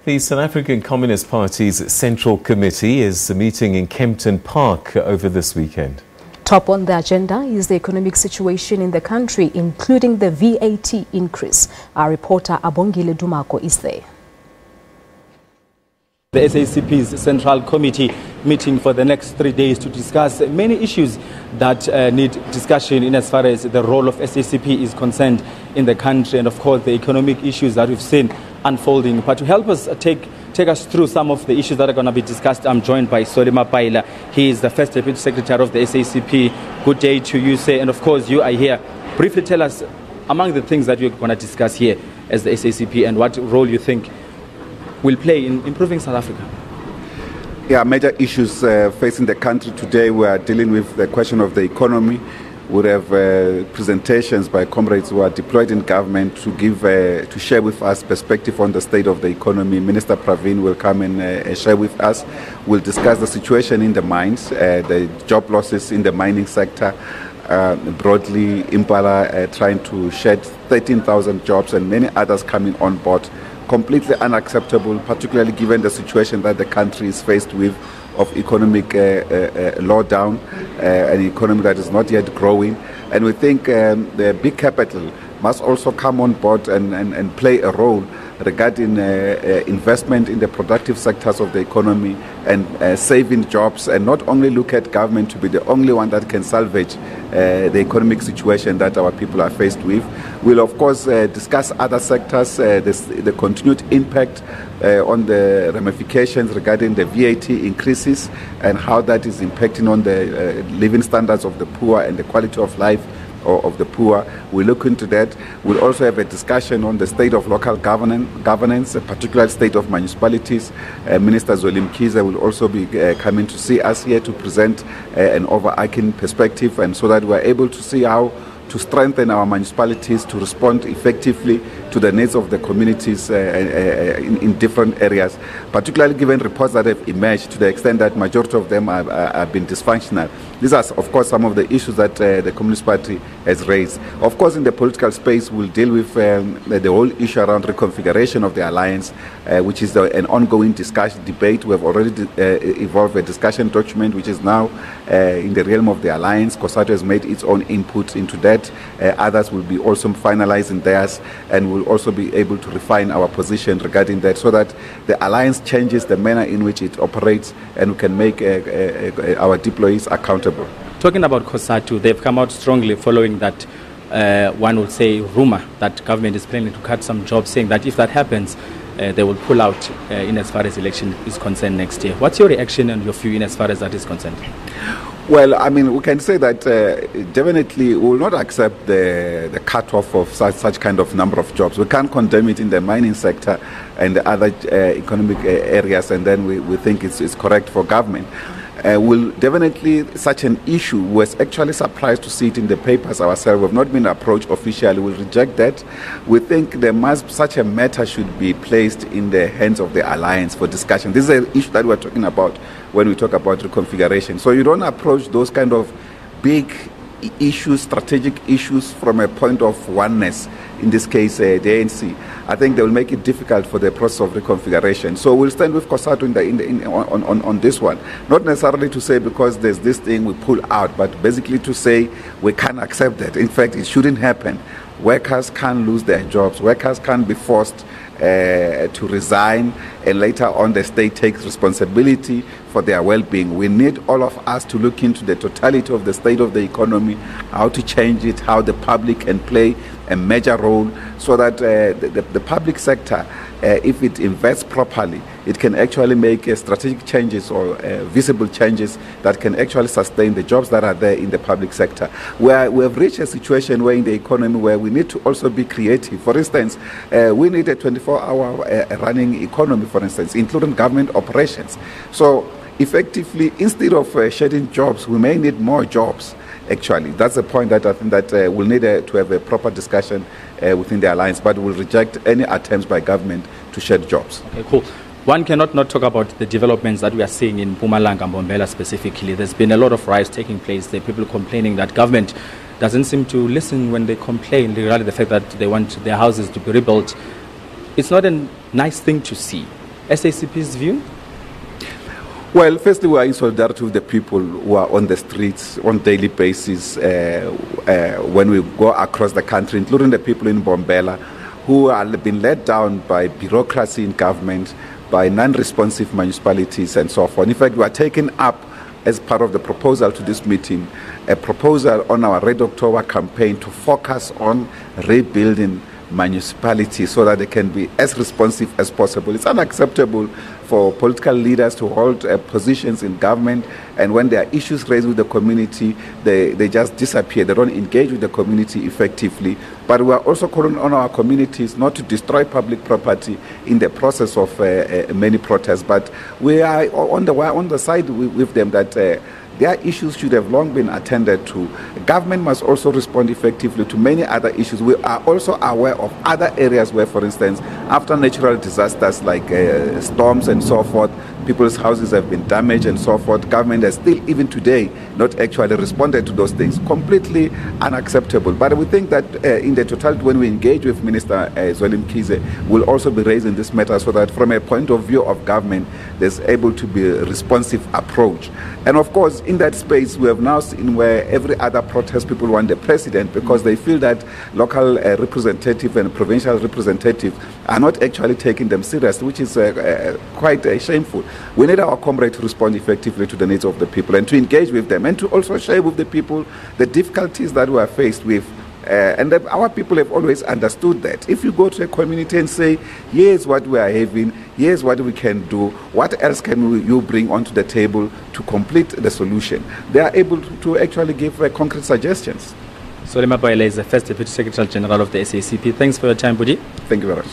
The South African Communist Party's Central Committee is meeting in Kempton Park over this weekend. Top on the agenda is the economic situation in the country, including the VAT increase. Our reporter Abongile Dumako is there. The SACP's Central Committee meeting for the next 3 days to discuss many issues that need discussion in as far as the role of SACP is concerned in the country, and of course the economic issues that we've seen unfolding. But to help us take us through some of the issues that are going to be discussed, I'm joined by Solima Paila. He is the first Deputy Secretary of the SACP. Good day to you, sir, and of course you are here. Briefly tell us among the things that you're going to discuss here as the SACP and what role you think will play in improving South Africa. Yeah, major issues facing the country today. We are dealing with the question of the economy. We have presentations by comrades who are deployed in government to give, to share with us perspective on the state of the economy. Minister Pravin will come and share with us. We'll discuss the situation in the mines, the job losses in the mining sector. Broadly, Impala trying to shed 13,000 jobs and many others coming on board. Completely unacceptable, particularly given the situation that the country is faced with of economic lowdown, an economy that is not yet growing. And we think the big capital must also come on board and play a role regarding investment in the productive sectors of the economy and saving jobs, and not only look at government to be the only one that can salvage the economic situation that our people are faced with. We'll of course discuss other sectors, the continued impact on the ramifications regarding the VAT increases and how that is impacting on the living standards of the poor and the quality of life of the poor. We'll look into that. We'll also have a discussion on the state of local governance, a particular state of municipalities. Minister Zweli Mkhize will also be coming to see us here to present an overarching perspective, and so that we're able to see how to strengthen our municipalities to respond effectively to the needs of the communities in different areas, particularly given reports that have emerged to the extent that majority of them have been dysfunctional. These are, of course, some of the issues that the Communist Party has raised. Of course, in the political space, we'll deal with the whole issue around reconfiguration of the alliance, which is an ongoing debate. We have already evolved a discussion document, which is now in the realm of the alliance. COSATU has made its own input into that. Others will be also finalizing theirs, and we'll also be able to refine our position regarding that, so that the alliance changes the manner in which it operates, and we can make our deployees accountable. Talking about COSATU, they've come out strongly following that, one would say, rumor that government is planning to cut some jobs, saying that if that happens, they will pull out in as far as election is concerned next year. What's your reaction and your view in as far as that is concerned? Well, I mean, we can say that definitely we will not accept the cut-off of such kind of number of jobs. We can't condemn it in the mining sector and the other economic areas, and then we think it's correct for government. Will definitely, such an issue, was actually surprised to see it in the papers ourselves. We've not been approached officially. We'll reject that. We think such a matter should be placed in the hands of the alliance for discussion. This is an issue that we're talking about when we talk about reconfiguration. So you don't approach those kind of big issues, strategic issues, from a point of oneness. In this case, the ANC. I think they will make it difficult for the process of reconfiguration. So we'll stand with COSATU on this one. Not necessarily to say because there's this thing we pull out, but basically to say we can't accept that. In fact, it shouldn't happen. Workers can't lose their jobs. Workers can't be forced to resign, and later on the state takes responsibility for their well-being. We need all of us to look into the totality of the state of the economy, how to change it, how the public can play a major role, so that the public sector, if it invests properly, it can actually make strategic changes or visible changes that can actually sustain the jobs that are there in the public sector. Where we have reached a situation where in the economy where we need to also be creative. For instance, we need a 24-hour running economy, for instance, including government operations. So effectively, instead of shedding jobs, we may need more jobs. Actually, that's the point that I think that we'll need to have a proper discussion within the alliance, but we'll reject any attempts by government to shed jobs. Okay, cool. One cannot not talk about the developments that we are seeing in Mpumalanga and Mbombela specifically. There's been a lot of riots taking place. There are people complaining that government doesn't seem to listen when they complain regarding the fact that they want their houses to be rebuilt. It's not a nice thing to see. SACP's view? Well, firstly, we are in solidarity with the people who are on the streets on a daily basis when we go across the country, including the people in Bombela who have been let down by bureaucracy in government, by non-responsive municipalities and so forth. In fact, we are taking up, as part of the proposal to this meeting, a proposal on our Red October campaign to focus on rebuilding municipalities so that they can be as responsive as possible. It's unacceptable for political leaders to hold positions in government, and when there are issues raised with the community, they just disappear. They don't engage with the community effectively. But we are also calling on our communities not to destroy public property in the process of many protests. But we are on the side with them that their issues should have long been attended to. Government must also respond effectively to many other issues. We are also aware of other areas where, for instance, after natural disasters like storms and so forth, people's houses have been damaged and so forth. Government has still, even today, not actually responded to those things. Completely unacceptable. But we think that in the totality, when we engage with Minister Zweli Mkhize, we'll also be raising this matter so that from a point of view of government, there's able to be a responsive approach. And of course, in that space, we have now seen where every other protest people want the president because they feel that local representative and provincial representatives are not actually taking them serious, which is quite shameful. We need our comrades to respond effectively to the needs of the people and to engage with them and to also share with the people the difficulties that we are faced with. And our people have always understood that. If you go to a community and say, here's what we are having, here's what we can do, what else can you bring onto the table to complete the solution, they are able to actually give concrete suggestions. Solema Boyle is the first Deputy Secretary General of the SACP. Thanks for your time, Budi. Thank you very much.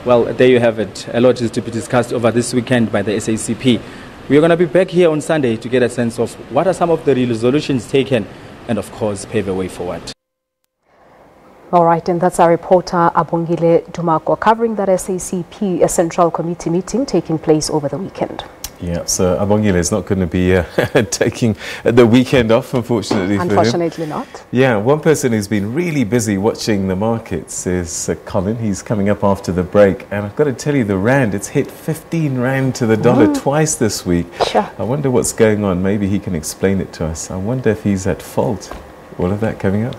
Well, there you have it. A lot is to be discussed over this weekend by the SACP. We are going to be back here on Sunday to get a sense of what are some of the resolutions taken and, of course, pave a way forward. All right, and that's our reporter Abongile Dumako covering that SACP Central Committee meeting taking place over the weekend. Yeah, so Abongile is not going to be taking the weekend off, unfortunately. Unfortunately not. Yeah, one person who's been really busy watching the markets is Colin. He's coming up after the break. And I've got to tell you, the rand, it's hit 15 rand to the dollar twice this week. Sure. I wonder what's going on. Maybe he can explain it to us. I wonder if he's at fault. All of that coming up.